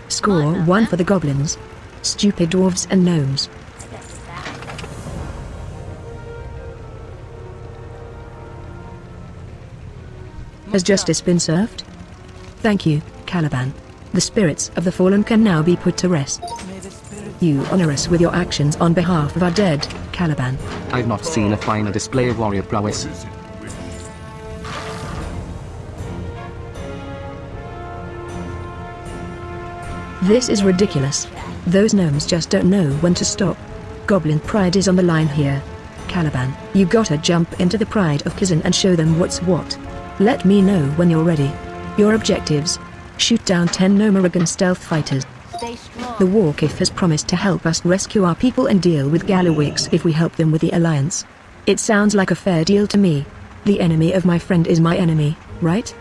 Score 1 for the goblins. Stupid dwarves and gnomes. Has justice been served? Thank you, Caliban. The spirits of the fallen can now be put to rest. You honor us with your actions on behalf of our dead, Caliban. I've not seen a finer display of warrior prowess. This is ridiculous. Those gnomes just don't know when to stop. Goblin pride is on the line here. Caliban, you gotta jump into the pride of Kazan and show them what's what. Let me know when you're ready. Your objectives: shoot down 10 Gnomaragan stealth fighters. The Warkiff has promised to help us rescue our people and deal with Gallowix if we help them with the Alliance. It sounds like a fair deal to me. The enemy of my friend is my enemy, right?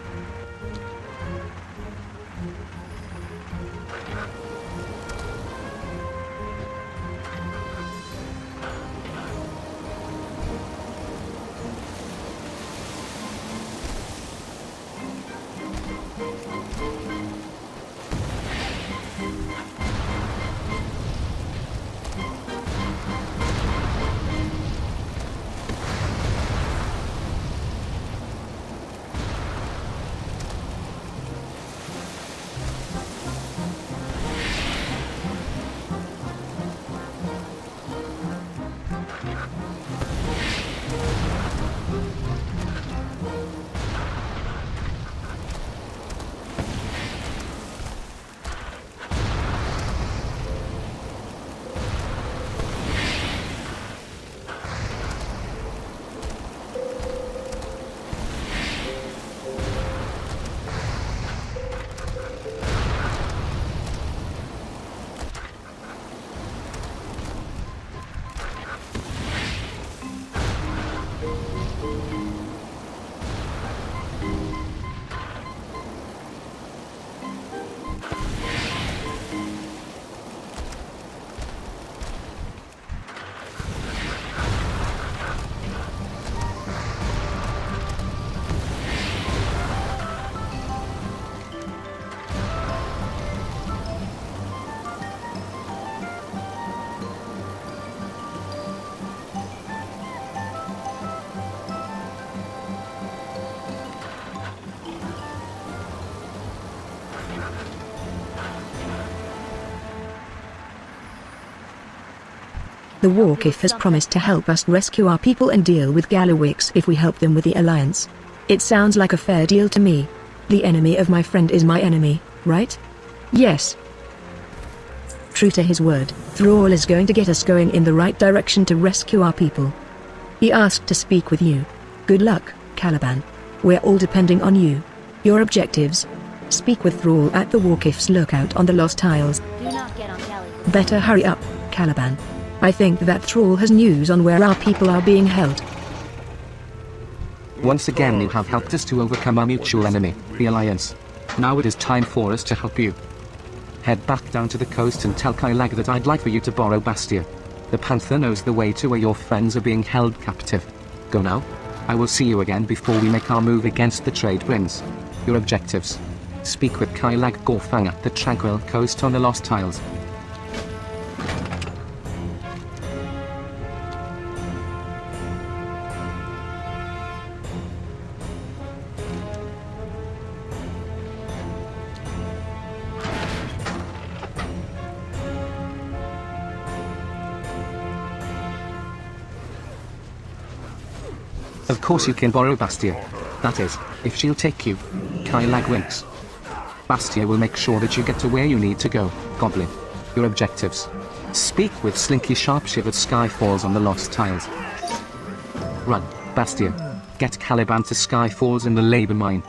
The Warkiff has promised to help us rescue our people and deal with Gallowix if we help them with the Alliance. It sounds like a fair deal to me. The enemy of my friend is my enemy, right? Yes. True to his word, Thrall is going to get us going in the right direction to rescue our people. He asked to speak with you. Good luck, Caliban. We're all depending on you. Your objectives: speak with Thrall at the Warkiff's lookout on the Lost Isles. Do not get on Kelly. Better hurry up, Caliban. I think that Thrall has news on where our people are being held. Once again you have helped us to overcome our mutual enemy, the Alliance. Now it is time for us to help you. Head back down to the coast and tell Kailag that I'd like for you to borrow Bastia. The Panther knows the way to where your friends are being held captive. Go now. I will see you again before we make our move against the trade winds. Your objectives: speak with Kailag Gorfang at the Tranquil Coast on the Lost Isles. Of course you can borrow Bastia. That is, if she'll take you. Kailag winks. Bastia will make sure that you get to where you need to go, Goblin. Your objectives: speak with Slinky Sharpshiv at Skyfalls on the Lost Isles. Run, Bastia. Get Caliban to Skyfalls in the labor mine.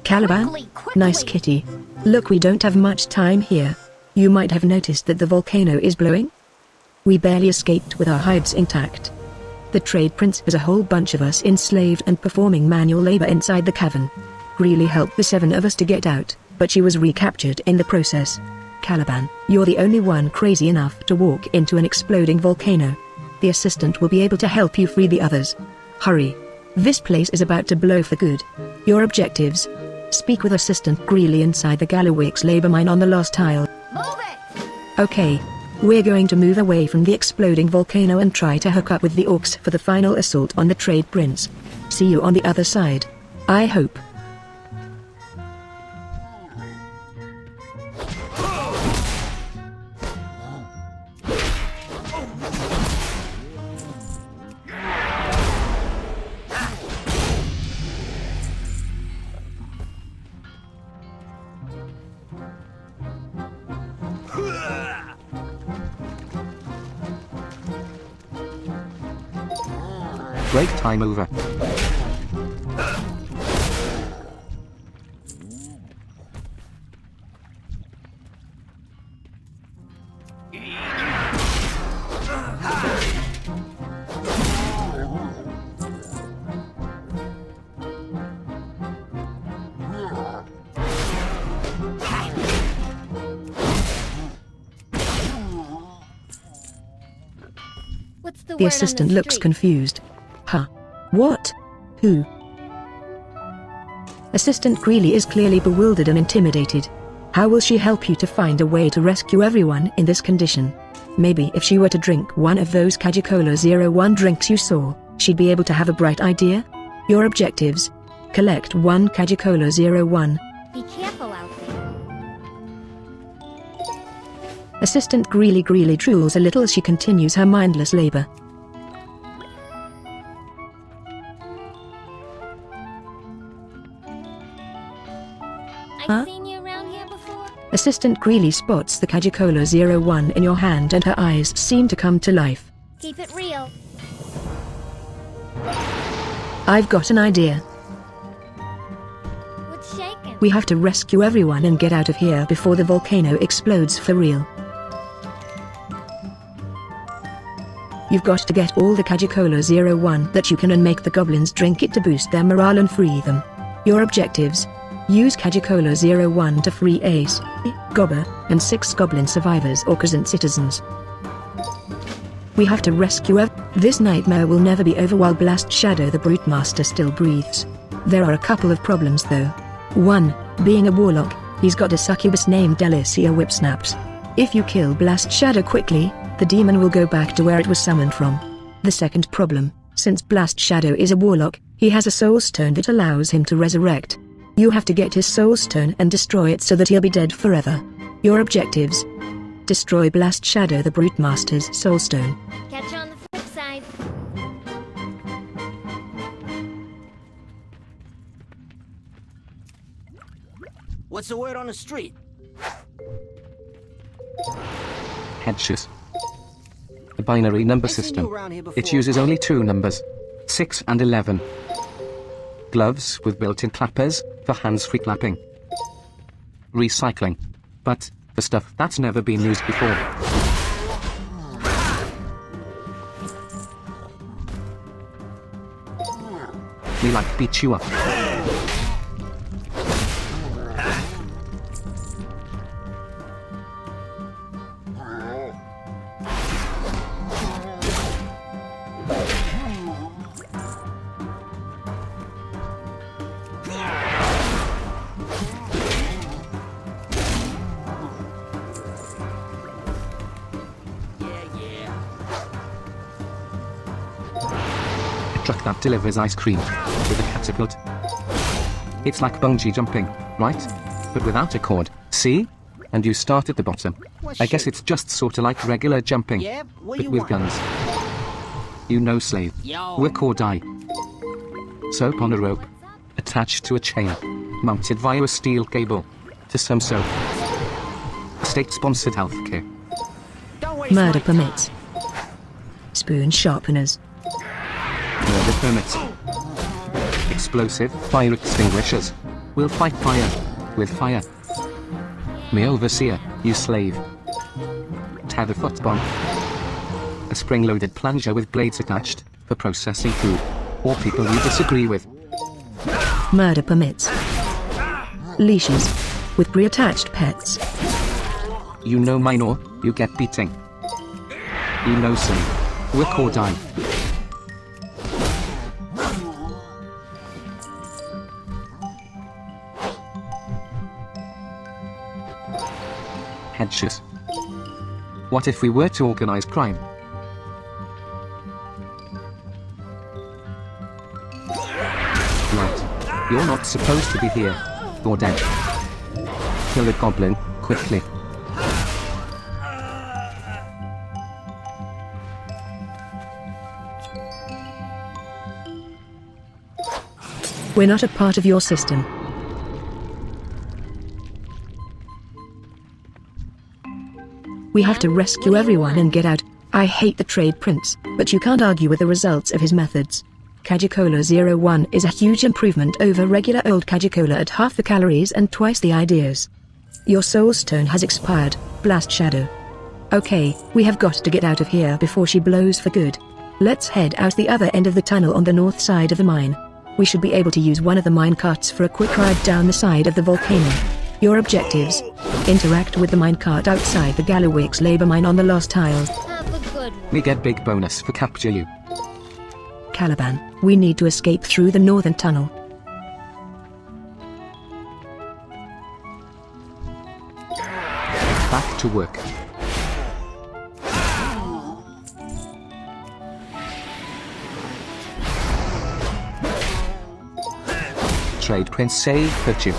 Caliban? Nice kitty. Look, we don't have much time here. You might have noticed that the volcano is blowing. We barely escaped with our hides intact. The trade prince has a whole bunch of us enslaved and performing manual labor inside the cavern. Greeley helped the 7 of us to get out, but she was recaptured in the process. Caliban, you're the only one crazy enough to walk into an exploding volcano. The assistant will be able to help you free the others. Hurry. This place is about to blow for good. Your objectives. Speak with Assistant Greeley inside the Gallowix labor mine on the last tile. Move it! Okay. We're going to move away from the exploding volcano and try to hook up with the orcs for the final assault on the trade prince. See you on the other side. I hope. Break time over. What's the The word assistant on the looks street? confused. Huh? What? Who? Assistant Greeley is clearly bewildered and intimidated. How will she help you to find a way to rescue everyone in this condition? Maybe if she were to drink one of those Cagicola 01 drinks you saw, she'd be able to have a bright idea. Your objectives. Collect 1 Cagicola 01. Be careful out there. Assistant Greeley drools a little as she continues her mindless labor. I've seen you around here before. Assistant Greeley spots the Cagicola 01 in your hand and her eyes seem to come to life. Keep it real. I've got an idea. What's shaking? We have to rescue everyone and get out of here before the volcano explodes for real. You've got to get all the Cagicola 01 that you can and make the goblins drink it to boost their morale and free them. Your objectives. Use Cagicola 01 to free Ace, Gobber, and 6 goblin survivors or Crescent citizens. We have to rescue This nightmare will never be over while Blast Shadow the Brute Master still breathes. There are a couple of problems though. 1. Being a warlock, he's got a succubus named Delicia Whipsnaps. If you kill Blast Shadow quickly, the demon will go back to where it was summoned from. The second problem, since Blast Shadow is a warlock, he has a soul stone that allows him to resurrect. You have to get his soul stone and destroy it so that he'll be dead forever. Your objectives. Destroy Blast Shadow the Brute Master's soul stone. Catch you on the flip side. What's the word on the street? Headshoes. A binary number I've seen system. you around here before. It uses only 2 numbers, 6 and 11. Gloves with built-in clappers for hands-free clapping. Recycling. But for stuff that's never been used before. We like beat you up. Truck that delivers ice cream with a catapult. It's like bungee jumping, right? But without a cord. See? And you start at the bottom. I guess it's just sorta like regular jumping, Yeah, what but you with want? guns. You know, slave. Yo. Work or die. Soap on a rope, attached to a chain, mounted via a steel cable, to some soap. State-sponsored healthcare. Don't waste Murder my time. permits. Spoon sharpeners. Murder permits. Explosive fire extinguishers. We'll fight fire. With fire. Me overseer, you slave. Tether foot bomb. A spring-loaded plunger with blades attached, for processing food. Or people you disagree with. Murder permits. Leashes. With pre-attached pets. You know minor, you get beating. You know sin. Work or die. Headshots. What if we were to organize crime? Right. You're not supposed to be here. You're dead. Kill the goblin, quickly. We're not a part of your system. We have to rescue everyone and get out. I hate the trade prince, but you can't argue with the results of his methods. Cajicola 01 is a huge improvement over regular old Cajicola at half the calories and twice the ideas. Your soul stone has expired, Blast Shadow. Okay, we have got to get out of here before she blows for good. Let's head out the other end of the tunnel on the north side of the mine. We should be able to use one of the mine carts for a quick ride down the side of the volcano. Your objectives: interact with the minecart outside the Gallowix labor mine on the last tile. Have a good one. We get big bonus for capture you. Caliban, we need to escape through the northern tunnel. Back to work. Trade Prince save virtue.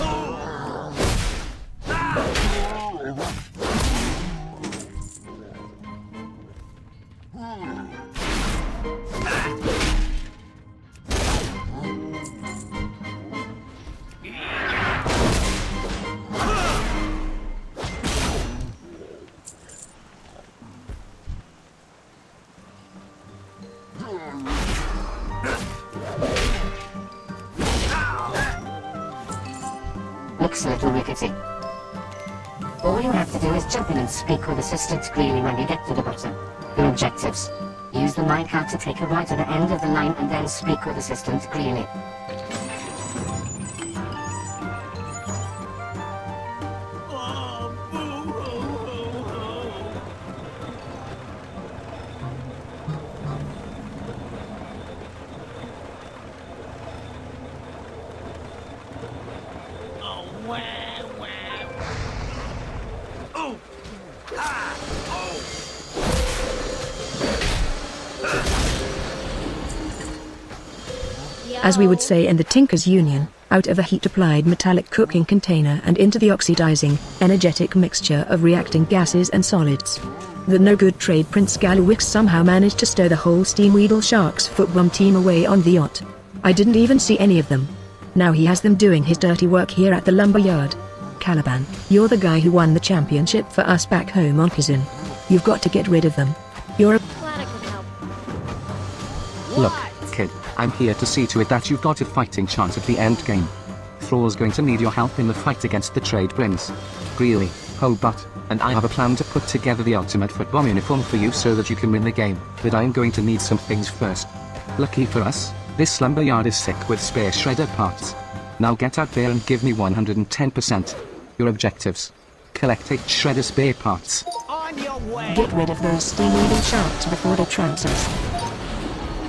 Looks a little rickety. All you have to do is jump in and speak with assistant Greeley when you get to the bottom. Your objectives: use the minecart to take a right at the end of the line and then speak with assistant Greeley. As we would say in the Tinkers Union, out of a heat-applied metallic cooking container and into the oxidizing, energetic mixture of reacting gases and solids. The no-good trade Prince Gallowix somehow managed to stow the whole Steamweedle Sharks football team away on the yacht. I didn't even see any of them. Now he has them doing his dirty work here at the lumberyard. Caliban, you're the guy who won the championship for us back home on Kazun. You've got to get rid of them. You're a... Glad I could help. Look, kid, I'm here to see to it that you've got a fighting chance at the end game. Thrall's going to need your help in the fight against the Trade Prince. Greeley, Hobart, and I have a plan to put together the ultimate football uniform for you so that you can win the game, but I'm going to need some things first. Lucky for us, this lumberyard is sick with spare shredder parts. Now get out there and give me 110%. Your objectives: collect 8 shredder spare parts. On your way. Get rid of those Steamweedle Sharks before they trounce us.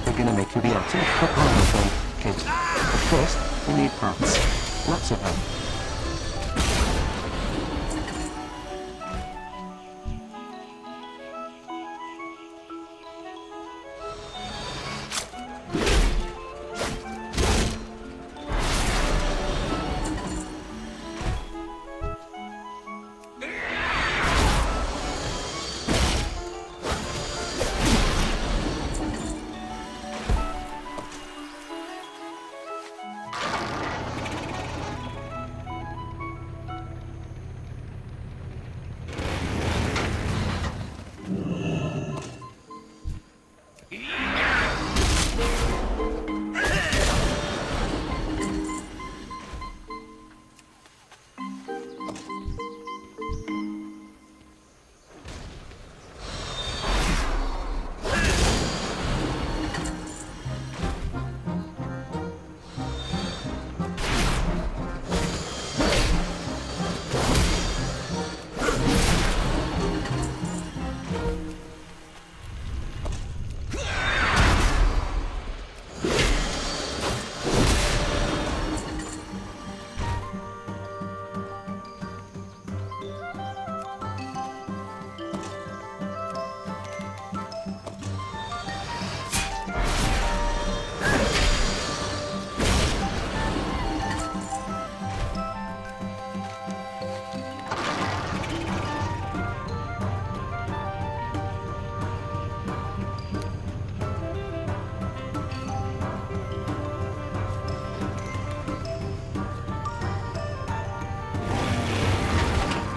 We're gonna make you the ultimate football uniform, kid. But first, we need parts. Lots of them.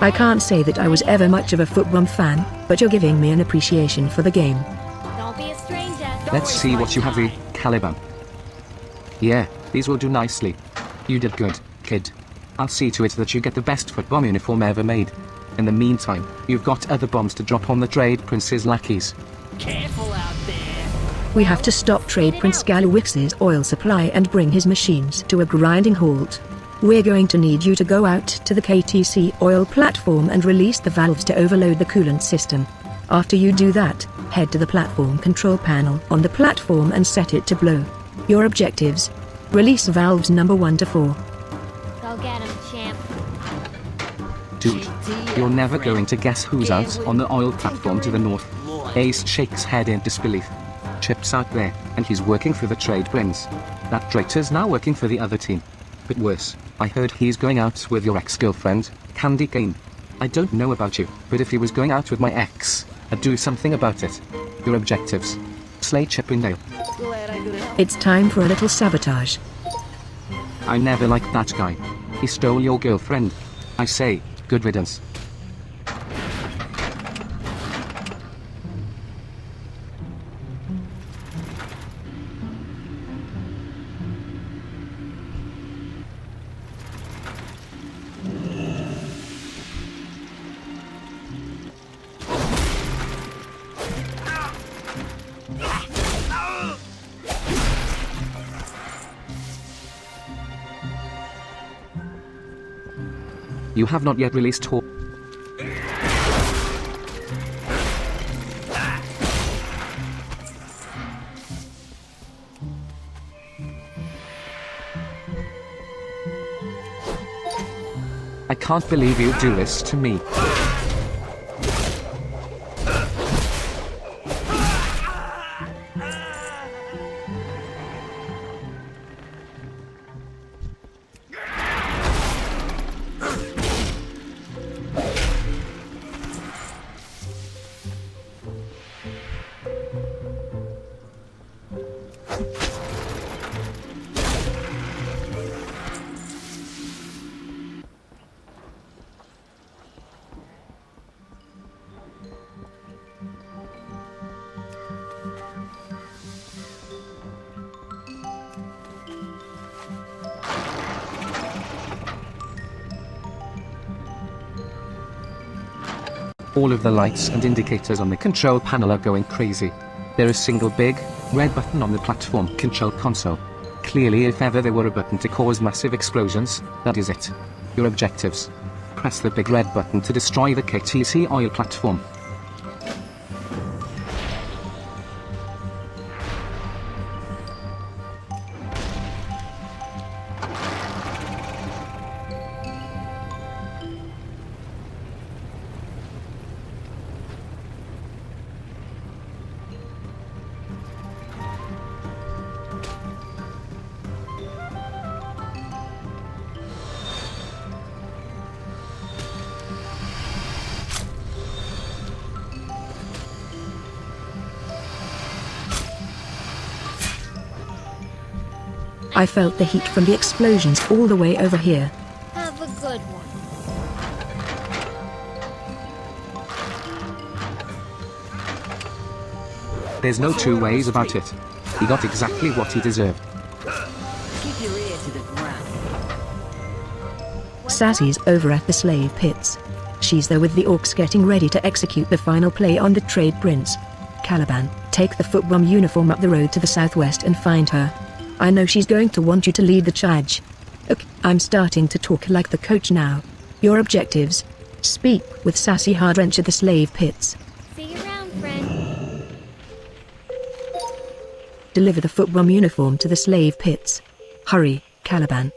I can't say that I was ever much of a football fan, but you're giving me an appreciation for the game. Don't be a stranger. Let's see what you have here, Caliban. Yeah, these will do nicely. You did good, kid. I'll see to it that you get the best football uniform ever made. In the meantime, you've got other bombs to drop on the Trade Prince's lackeys. Careful out there. We have to stop Trade Prince Galawix's oil supply and bring his machines to a grinding halt. We're going to need you to go out to the KTC oil platform and release the valves to overload the coolant system. After you do that, head to the platform control panel on the platform and set it to blow. Your objectives: release valves number 1 to 4. Go get him, champ. Dude, you're never going to guess who's out on the oil platform to the north. Ace shakes head in disbelief. Chip's out there, and he's working for the Trade Prince. That traitor's now working for the other team. But worse, I heard he's going out with your ex-girlfriend, Candy Cane. I don't know about you, but if he was going out with my ex, I'd do something about it. Your objectives: slay Chippendale. Glad I could help. It's time for a little sabotage. I never liked that guy. He stole your girlfriend. I say, good riddance. You have not yet released HORDE. I can't believe you do this to me. All of the lights and indicators on the control panel are going crazy. There is a single big, red button on the platform control console. Clearly, if ever there were a button to cause massive explosions, that is it. Your objectives: press the big red button to destroy the KTC oil platform. I felt the heat from the explosions all the way over here. Have a good one. There's no two ways about it. He got exactly what he deserved. Keep your ear to the ground. Sassy's over at the slave pits. She's there with the orcs getting ready to execute the final play on the Trade Prince. Caliban, take the football uniform up the road to the southwest and find her. I know she's going to want you to lead the charge. Okay, I'm starting to talk like the coach now. Your objectives: speak with Sassy Hardwrench at the slave pits. See you around, friend. Deliver the football uniform to the slave pits. Hurry, Caliban.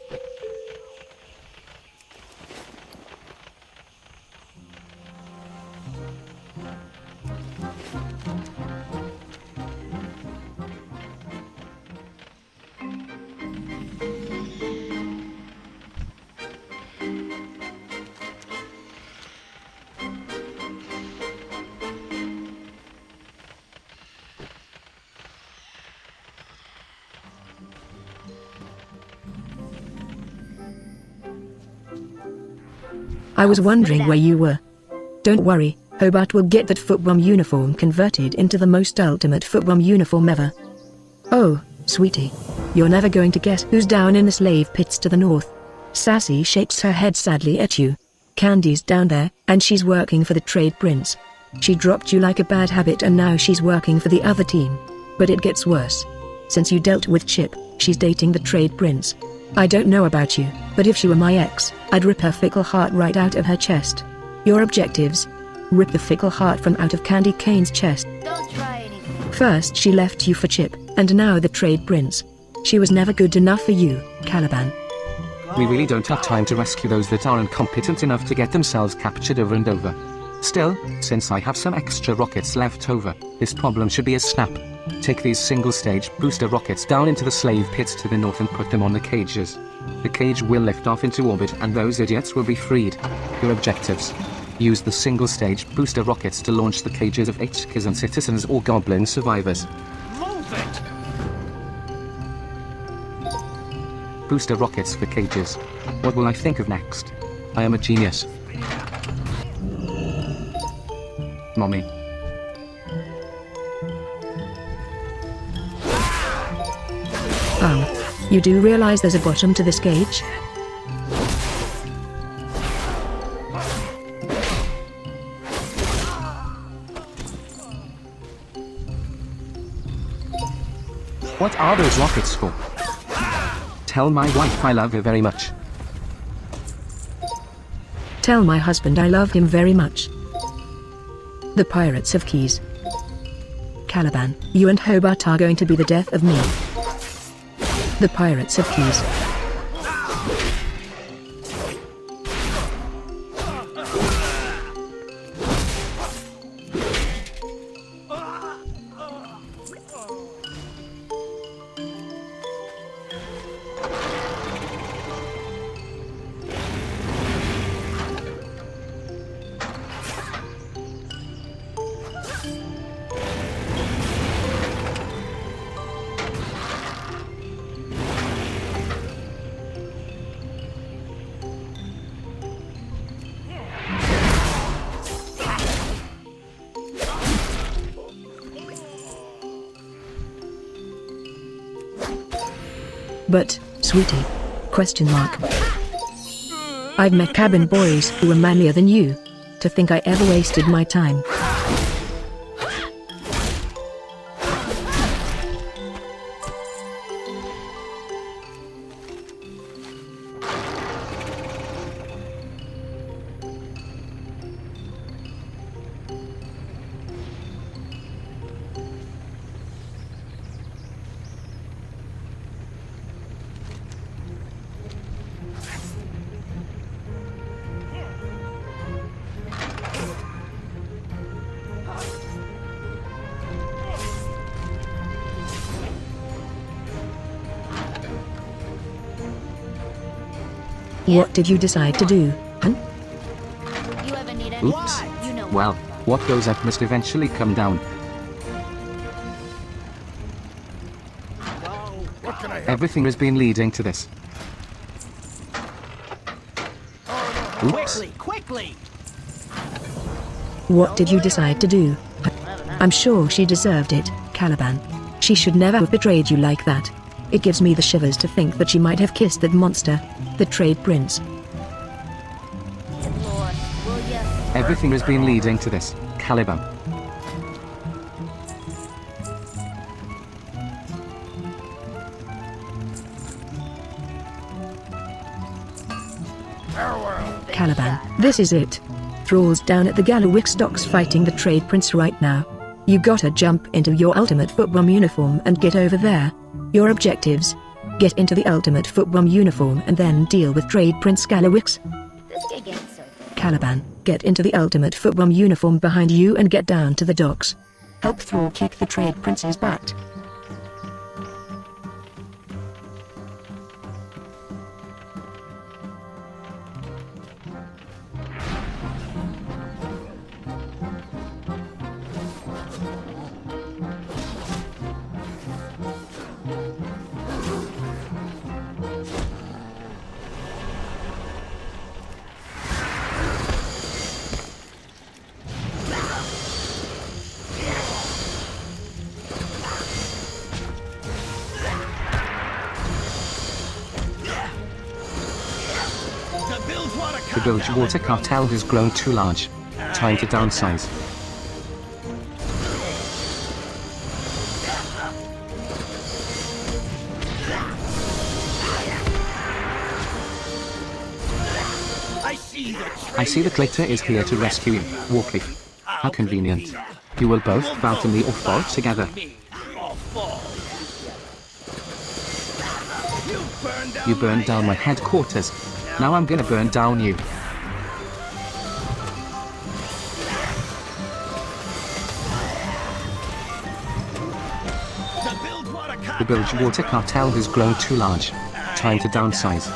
I was wondering where you were. Don't worry, Hobart will get that footbomb uniform converted into the most ultimate footbomb uniform ever. Oh, sweetie. You're never going to guess who's down in the slave pits to the north. Sassy shakes her head sadly at you. Candy's down there, and she's working for the trade prince. She dropped you like a bad habit and now she's working for the other team. But it gets worse. Since you dealt with Chip, she's dating the trade prince. I don't know about you, but if she were my ex, I'd rip her fickle heart right out of her chest. Your objectives? Rip the fickle heart from out of Candy Cane's chest. Don't try anything. First she left you for Chip, and now the trade prince. She was never good enough for you, Caliban. We really don't have time to rescue those that aren't competent enough to get themselves captured over and over. Still, since I have some extra rockets left over, this problem should be a snap. Take these single-stage booster rockets down into the slave pits to the north and put them on the cages. The cage will lift off into orbit and those idiots will be freed. Your objectives: use the single-stage booster rockets to launch the cages of HKs and citizens or Goblin survivors. Move it! Booster rockets for cages. What will I think of next? I am a genius. Mommy. You do realize there's a bottom to this cage? What are those rockets for? Tell my wife I love her very much. Tell my husband I love him very much. The Pirates of Keys. Caliban, you and Hobart are going to be the death of me. The Pirates of Keys. But, sweetie? Question mark. I've met cabin boys who were manlier than you. To think I ever wasted my time. What did you decide to do, hun? You ever need any Oops. You know Well, what goes up must eventually come down. Everything has been leading to this. Oops. Quickly! What did you decide to do? I'm sure she deserved it, Caliban. She should never have betrayed you like that. It gives me the shivers to think that she might have kissed that monster, the trade prince. Lord, will ya? Everything has been leading to this, Caliban. Caliban, this is it. Thrall's down at the Gallowix docks fighting the trade prince right now. You gotta jump into your ultimate footbomb uniform and get over there. Your objectives: get into the ultimate footbomb uniform and then deal with trade prince Gallowix. This could get so good. Caliban, get into the ultimate footbomb uniform behind you and get down to the docks. Help Thrall kick the trade prince's butt. The bilge water cartel has grown too large. Time to downsize. I see the traitor is here to rescue you, Warcliffe. How convenient. You will both bow to me or fall together. You burned down my headquarters. Now I'm gonna burn down you. The bilge water cartel has grown too large. Time to downsize.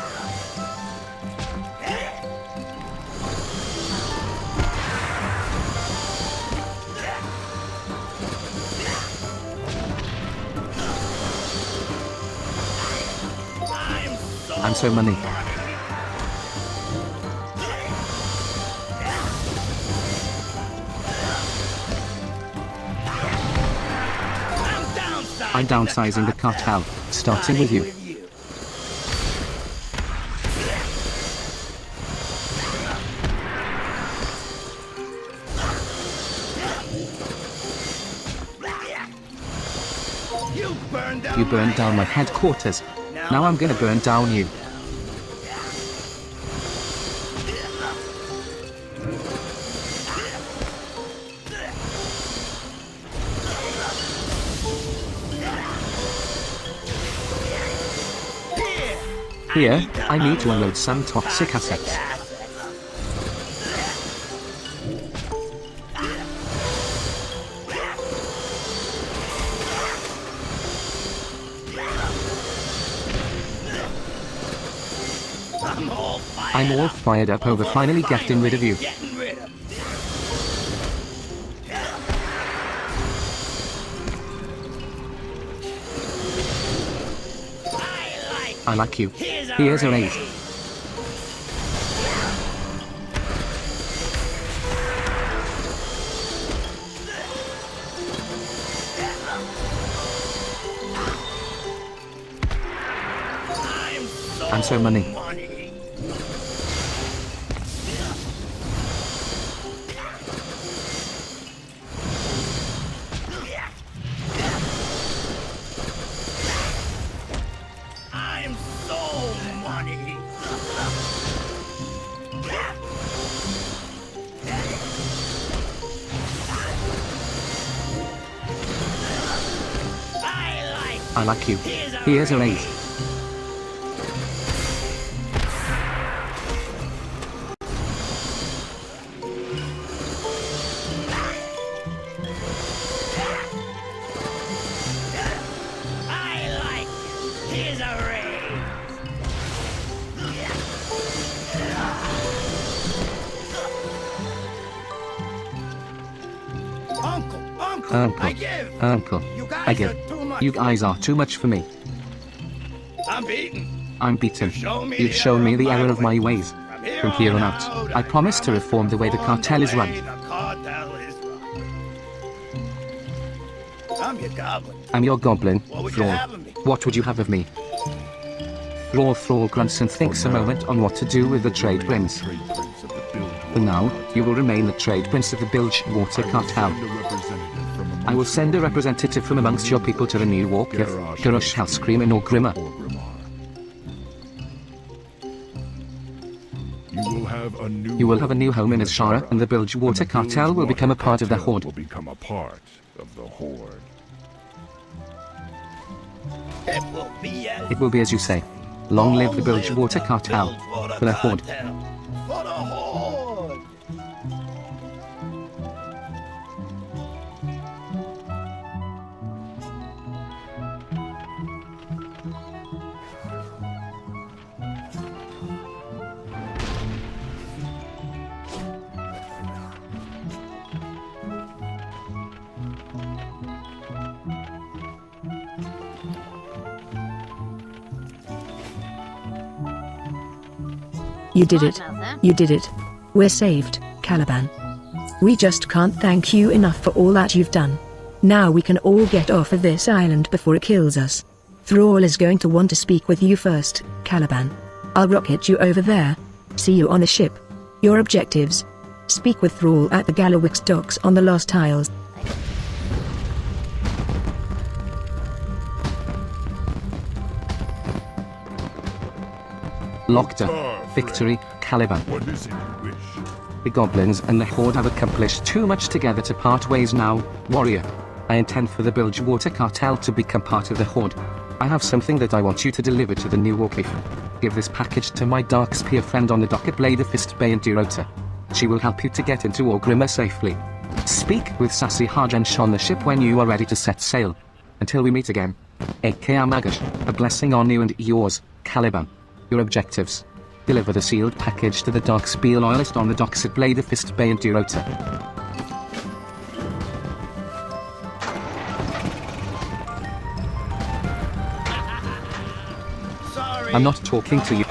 I'm so money. I'm downsizing the cartel, starting with you. You burned down my headquarters. Now I'm gonna burn down you. Here, I need to unload some toxic assets. I'm all fired up over finally getting rid of you. I like you. Here's a raise. I'm so money. I like you. Here's a raise. Uncle, I give. You guys are too much for me. I'm beaten. You've shown me the error of my ways. From here on out, I promise to reform the way the cartel is run. I'm your goblin, Thrall. What would you have of me? Thrall grunts and thinks a moment on what to do with the trade prince. For now, you will remain the trade prince of the bilge water cartel. I will send a representative from amongst your people to the new Warcliffe, Garush Hellscream or Grimmer. You will have a new home in Ashara, and the bilge water cartel will become a part of the HORDE. It will be as you say. Long live the bilge water cartel. For the HORDE. You did it. You did it. We're saved, Caliban. We just can't thank you enough for all that you've done. Now we can all get off of this island before it kills us. Thrall is going to want to speak with you first, Caliban. I'll rocket you over there. See you on the ship. Your objectives. Speak with Thrall at the Galawix docks on the last tiles. Locked up. Victory, Caliban. What is it you wish? The goblins and the Horde have accomplished too much together to part ways now, warrior. I intend for the Bilgewater cartel to become part of the Horde. I have something that I want you to deliver to the new Warkeef. Give this package to my dark spear friend on the dock at Blade of Fist Bay in Durota. She will help you to get into Orgrimmar safely. Speak with Sassy Harjensh on the ship when you are ready to set sail. Until we meet again. A.K.A. Magash, a blessing on you and yours, Caliban. Your objectives. Deliver the sealed package to the Dark Spear Loyalist on the docks at Blade of Fist Bay in Durota. I'm not talking to you.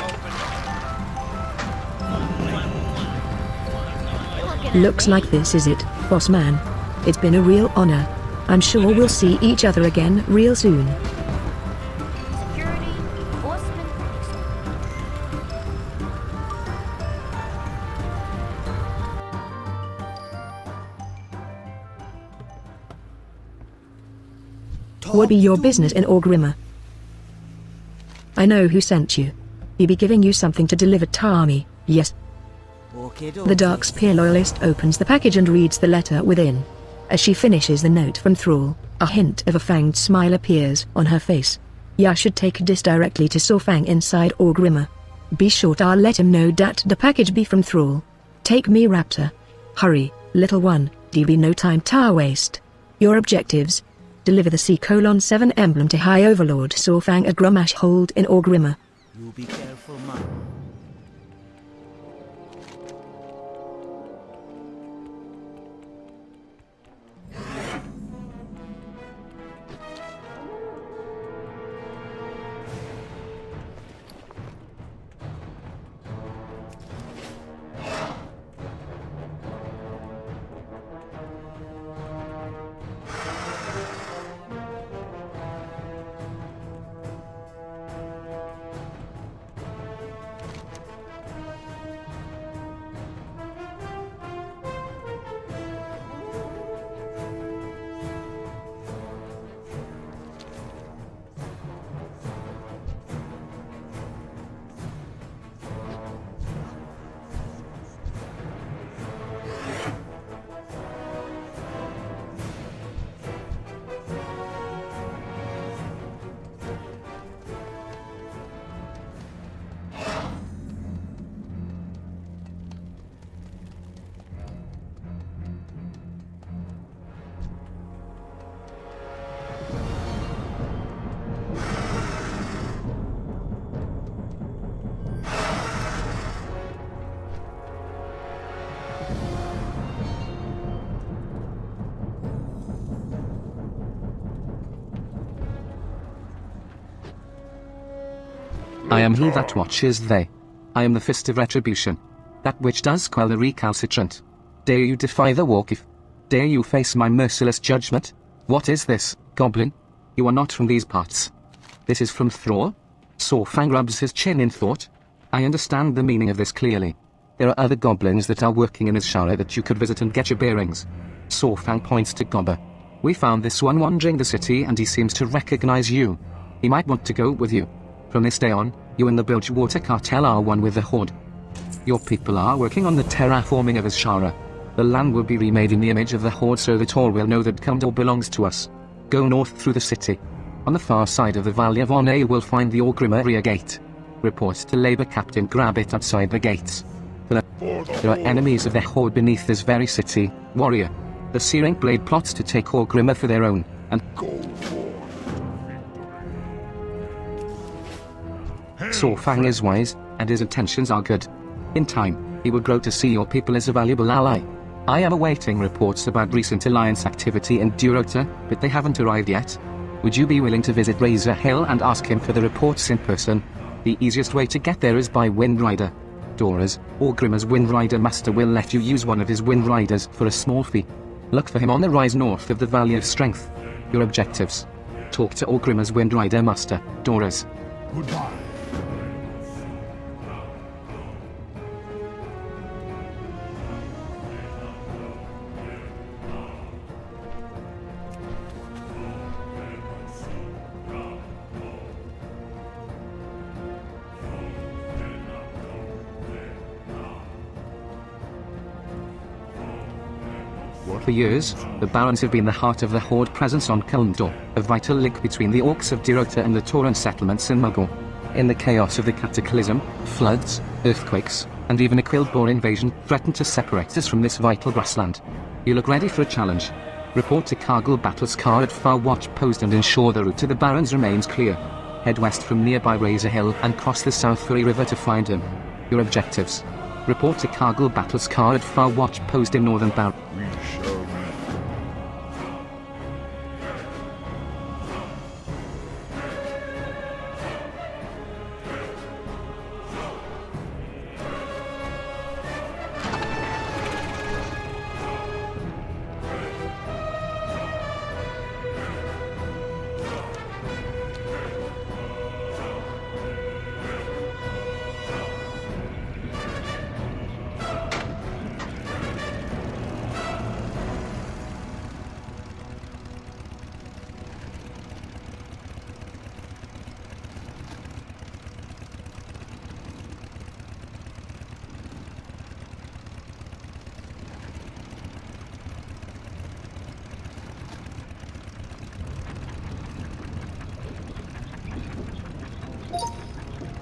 Looks like this is it, boss man. It's been a real honor. I'm sure we'll see each other again real soon. Security, enforcement. What be your business in Orgrimmar? I know who sent you. He be giving you something to deliver to Army, yes. The Dark Spear Loyalist opens the package and reads the letter within. As she finishes the note from Thrall, a hint of a fanged smile appears on her face. Ya should take this directly to Sorfang inside Orgrimmar. Be sure to let him know that the package be from Thrall. Take me Raptor. Hurry, little one, there be no time to waste. Your objectives. Deliver the C:7 emblem to High Overlord Sorfang at Grummash Hold in Orgrimmar. You be careful, man. I am he that watches they. I am the Fist of Retribution. That which does quell the recalcitrant. Dare you defy the Warkeef? Dare you face my merciless judgment? What is this, Goblin? You are not from these parts. This is from Thrall? Sorfang rubs his chin in thought. I understand the meaning of this clearly. There are other goblins that are working in Ishara that you could visit and get your bearings. Sorfang points to Gobber. We found this one wandering the city and he seems to recognize you. He might want to go with you. From this day on, you and the Bilgewater cartel are one with the Horde. Your people are working on the terraforming of Ishara. The land will be remade in the image of the Horde so that all will know that Kumdor belongs to us. Go north through the city. On the far side of the Valley of Honor you will find the Orgrimmar rear gate. Report to Labour Captain Grabbit outside the gates. There are enemies of the Horde beneath this very city, warrior. The Searing Blade plots to take Orgrimmar for their own, and Sorfang is wise, and his intentions are good. In time, he will grow to see your people as a valuable ally. I am awaiting reports about recent alliance activity in Durota, but they haven't arrived yet. Would you be willing to visit Razor Hill and ask him for the reports in person? The easiest way to get there is by Windrider. Doras, Orgrimmar's Windrider Master will let you use one of his Windriders for a small fee. Look for him on the rise north of the Valley of Strength. Your objectives. Talk to Orgrimmar's Windrider Master, Doras. Goodbye. For years, the Barons have been the heart of the Horde presence on Kalimdor, a vital link between the Orcs of Dirota and the Tauran settlements in Mulgore. In the chaos of the Cataclysm, floods, earthquakes, and even a Quilboar invasion threatened to separate us from this vital grassland. You look ready for a challenge. Report to Cargill Battlescar at Far Watch Post and ensure the route to the Barons remains clear. Head west from nearby Razor Hill and cross the South Furry River to find him. Your objectives. Report to Cargill Battlescar at Far Watch Post in Northern Bar.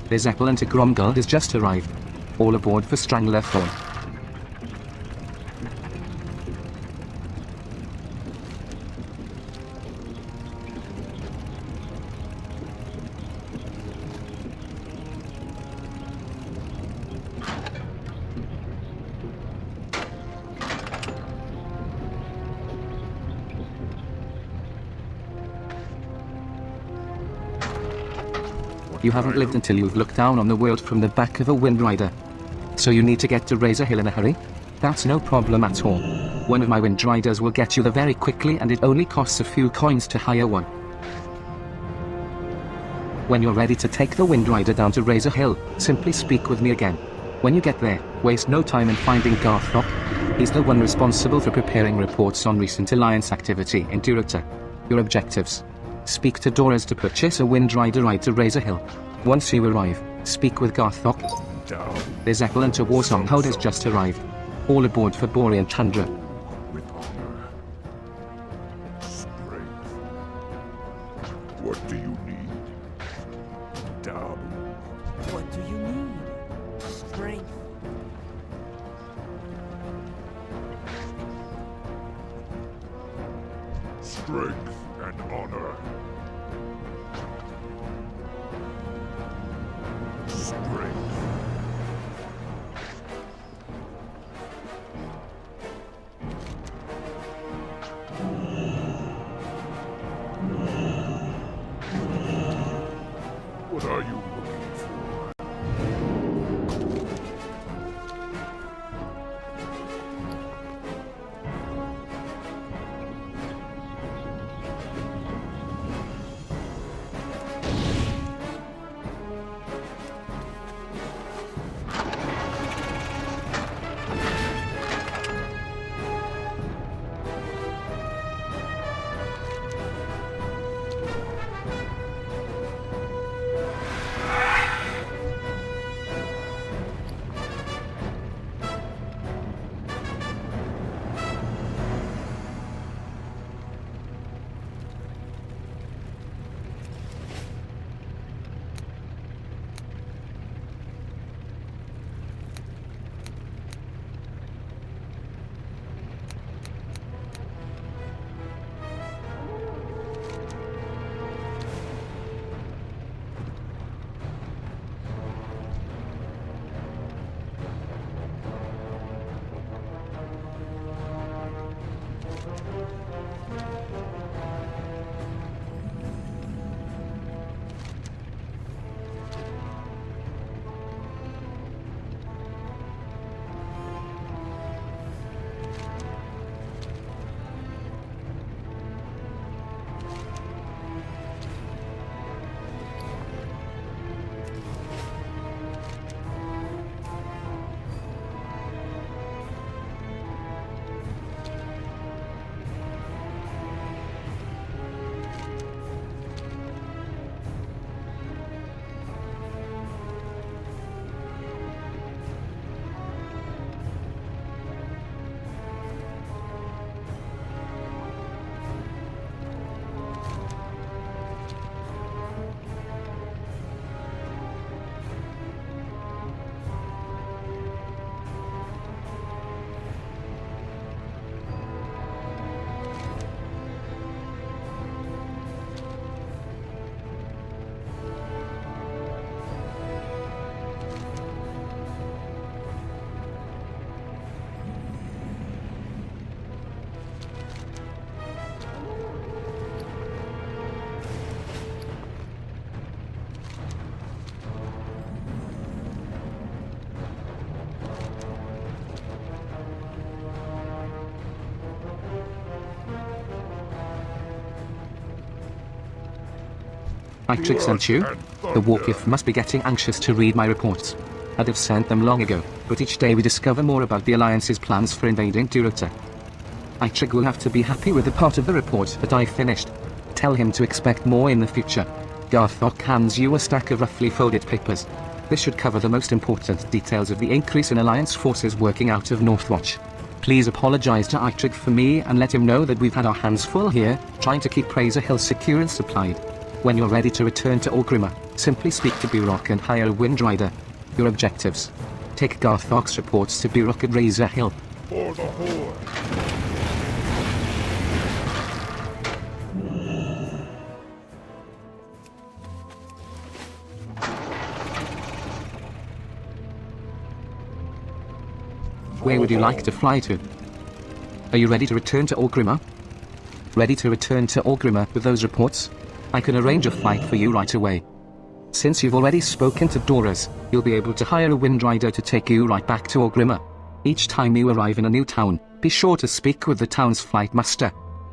The Zeppelin to Gromguld has just arrived. All aboard for Strangler Thorn. You haven't lived until you've looked down on the world from the back of a Wind Rider. So you need to get to Razor Hill in a hurry? That's no problem at all. One of my Wind Riders will get you there very quickly and it only costs a few coins to hire one. When you're ready to take the Wind Rider down to Razor Hill, simply speak with me again. When you get there, waste no time in finding Garthok. He's the one responsible for preparing reports on recent Alliance activity in Dirota. Your objectives. Speak to Doras to purchase a Wind Rider ride to Razor Hill. Once you arrive, speak with Garthok. The Zeppelin to Warsonghold has just arrived. All aboard for Borean Tundra. With honor. Strength. What do you need? Dab. What do you need? Strength. Strength and honor. Strength. What are you looking for? Eitrigg sent you? The Warkif must be getting anxious to read my reports. I'd have sent them long ago, but each day we discover more about the Alliance's plans for invading Durota. Eitrigg will have to be happy with the part of the report that I finished. Tell him to expect more in the future. Garthok hands you a stack of roughly folded papers. This should cover the most important details of the increase in Alliance forces working out of Northwatch. Please apologize to Eitrigg for me and let him know that we've had our hands full here, trying to keep Razor Hill secure and supplied. When you're ready to return to Orgrimmar, simply speak to Burok and hire a Windrider. Your objectives. Take Garthok's reports to Burok at Razor Hill. For the Horde. Where would you like to fly to? Are you ready to return to Orgrimmar? Ready to return to Orgrimmar with those reports? I can arrange a flight for you right away. Since you've already spoken to Doras, you'll be able to hire a Windrider to take you right back to Orgrimmar. Each time you arrive in a new town, be sure to speak with the town's flight master.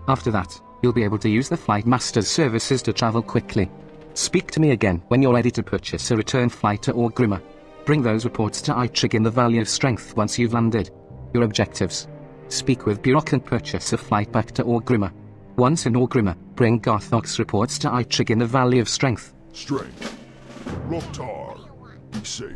After that, you'll be able to use the flight master's services to travel quickly. Speak to me again when you're ready to purchase a return flight to Orgrimmar. Bring those reports to Eitrigg in the Valley of Strength once you've landed. Your objectives. Speak with Burok and purchase a flight back to Orgrimmar. Once in Orgrimmar, bring Garthok's reports to Eitrigg in the Valley of Strength. Strength. Loktar. Be safe.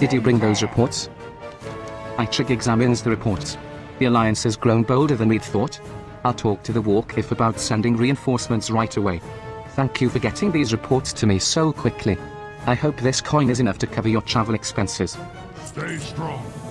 Did you bring those reports? Eitrigg examines the reports. The Alliance has grown bolder than we'd thought. I'll talk to the Warkif about sending reinforcements right away. Thank you for getting these reports to me so quickly. I hope this coin is enough to cover your travel expenses. Stay strong.